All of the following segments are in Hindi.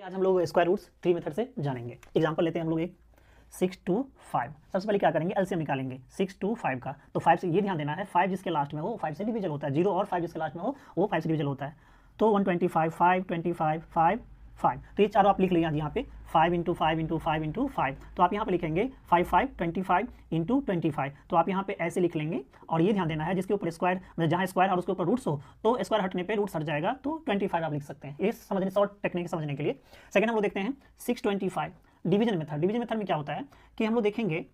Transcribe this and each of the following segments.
आज हम लोग स्क्वायर रूट्स 3 मेथड से जानेंगे। एग्जांपल लेते हैं हम लोग एक 6 to 5। सबसे पहले क्या करेंगे, एलसीएम निकालेंगे 6 to 5 का। तो 5 से ये ध्यान देना है 5 जिसके लास्ट में हो 5 से डिविजल होता है, 0 और 5 जिसके लास्ट में हो वो 5 से डिविजल होता है। तो 125 5 25 5 5, तो ये चारों आप लिख लीजिए यहाँ पे 5 इंटू 5 इंटू 5 इंटू 5। तो आप यहाँ पे लिखेंगे 5 5 25 इंटू 25। तो आप यहाँ पे ऐसे लिख लेंगे और ये ध्यान देना है जिसके ऊपर स्क्वायर मतलब जहाँ स्क्वायर और उसके ऊपर रूट्स हो तो स्क्वायर हटने पे रूट्स हट जाएगा, तो 25 आप लिख सकते हैं। ये समझने शॉर्ट टेक्निक समझने के लिए। सेकंड हम लोग देखते हैं 625 डिवीजन मेथड। डिवीजन मेथड में क्या होता है कि हम लोग देखेंगे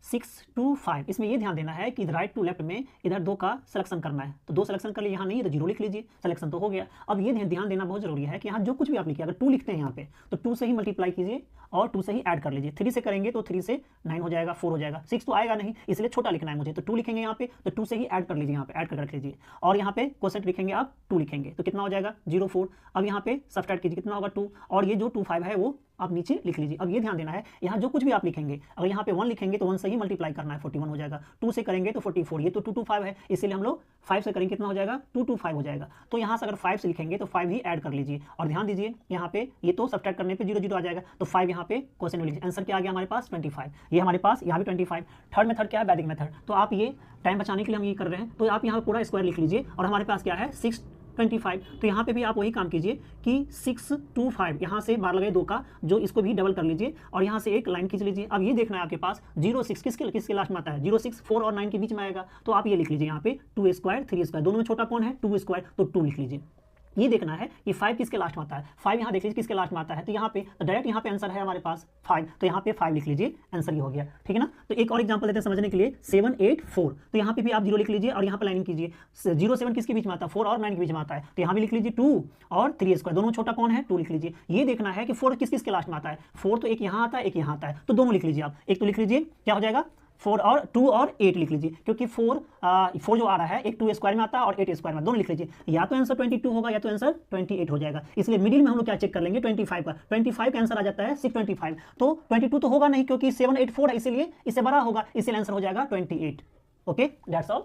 6 to 5, इसमें ये ध्यान देना है कि राइट टू लेफ्ट में इधर 2 का सिलेक्शन करना है। तो 2 सिलेक्शन कर लिए, यहाँ नहीं है तो 0 लिख लीजिए, सिलेक्शन तो हो गया। अब ये ध्यान देना बहुत जरूरी है कि यहाँ जो कुछ भी आप लिखिए, अगर 2 लिखते हैं यहाँ पे तो 2 से ही मल्टीप्लाई कीजिए और 2 से ही ऐड कर लीजिए। 3 से करेंगे तो 3 से 9 हो जाएगा, 4 हो जाएगा, 6 तो आएगा नहीं, इसलिए छोटा लिखना है मुझे। तो 2 लिखेंगे यहाँ पे तो 2 से ही ऐड कर लीजिए, यहाँ पे ऐड कर रख लीजिए। और यहाँ पे क्वोशेंट लिखेंगे आप 2 लिखेंगे तो कितना हो जाएगा 0 4। अब यहाँ पे सब्ट्रैक्ट कीजिए, कितना होगा 2, और ये जो 2 5 है वो आप नीचे लिख लीजिए। अब ये ध्यान देना है यहाँ जो कुछ भी आप लिखेंगे, अगर यहाँ पे 1 लिखेंगे तो 1 से ही मल्टीप्लाई करना है, 41 हो जाएगा। 2 से करेंगे तो 44, ये तो 2 2 5 है, इसलिए हम लोग 5 से करेंगे कितना हो जाएगा 2 2 5 हो जाएगा। तो यहाँ से अगर 5 से लिखेंगे तो 5 ही ऐड कर लीजिए। और ध्यान दीजिए यहाँ पे ये तो सब्ट्रैक्ट करने पे 0 0 आ जाएगा, तो 5 यहाँ पे क्वेश्चन में लीजिए। आंसर क्या आ गया हमारे पास 25, ये हमारे पास यहाँ भी 25। थर्ड मेथड क्या है, वैदिक मेथड। तो आप ये टाइम बचाने के लिए हम ये कर रहे हैं, तो आप यहाँ पूरा स्क्वायर लिख लीजिए और हमारे पास क्या है 625। तो यहाँ पे भी आप वही काम कीजिए कि 6 to 5 यहाँ से बार लगे 2 का, जो इसको भी डबल कर लीजिए और यहाँ से एक लाइन खींच लीजिए। अब ये देखना है आपके पास 0 6 किसके लास्ट में आता है, 0 6 4 और 9 के बीच में आएगा। तो आप ये लिख लीजिए यहाँ पे 2 स्क्वायर 3 स्क्वायर, दोनों में छोटा कौन है 2 स्क्वायर, तो 2 लिख लीजिए। ये देखना है कि 5 किसके लास्ट में आता है, 5 यहाँ देख लीजिए किसके लास्ट में आता है, तो यहाँ पे डायरेक्ट यहाँ पे आंसर है हमारे पास 5, तो यहाँ पे 5 लिख लीजिए, आंसर ये हो गया। ठीक है ना। तो एक और एग्जांपल देते हैं समझने के लिए 7 8 4। तो यहाँ पे भी आप 0 लिख लीजिए और यहाँ पे लाइनिंग कीजिए। 0 7 किसके बीच में आता है, 4 और 9 के बीच में आता है, तो यहाँ भी लिख लीजिए 2 और 3 स्क्वायर, दोनों में छोटा कौन है 2 लिख लीजिए। ये देखना है कि 4 किसके लास्ट में आता है, 4 तो एक यहाँ आता है एक यहाँ आता है, तो दोनों लिख लीजिए आप। एक तो लिख लीजिए क्या हो जाएगा 4 और 2 और 8 लिख लीजिए, क्योंकि 4 जो आ रहा है एक 2 स्क्वायर में आता है और 8 स्क्वायर में, दोनों लिख लीजिए। या तो आंसर 22 होगा या तो आंसर 28 हो जाएगा, इसलिए मिडिल में हम लोग क्या चेक कर लेंगे 25 का। 25 का आंसर आ जाता है 625, तो 22 तो होगा नहीं क्योंकि 7 8 4 है, इसीलिए इससे बड़ा होगा, इसलिए आंसर हो जाएगा 28। Okay, that's all.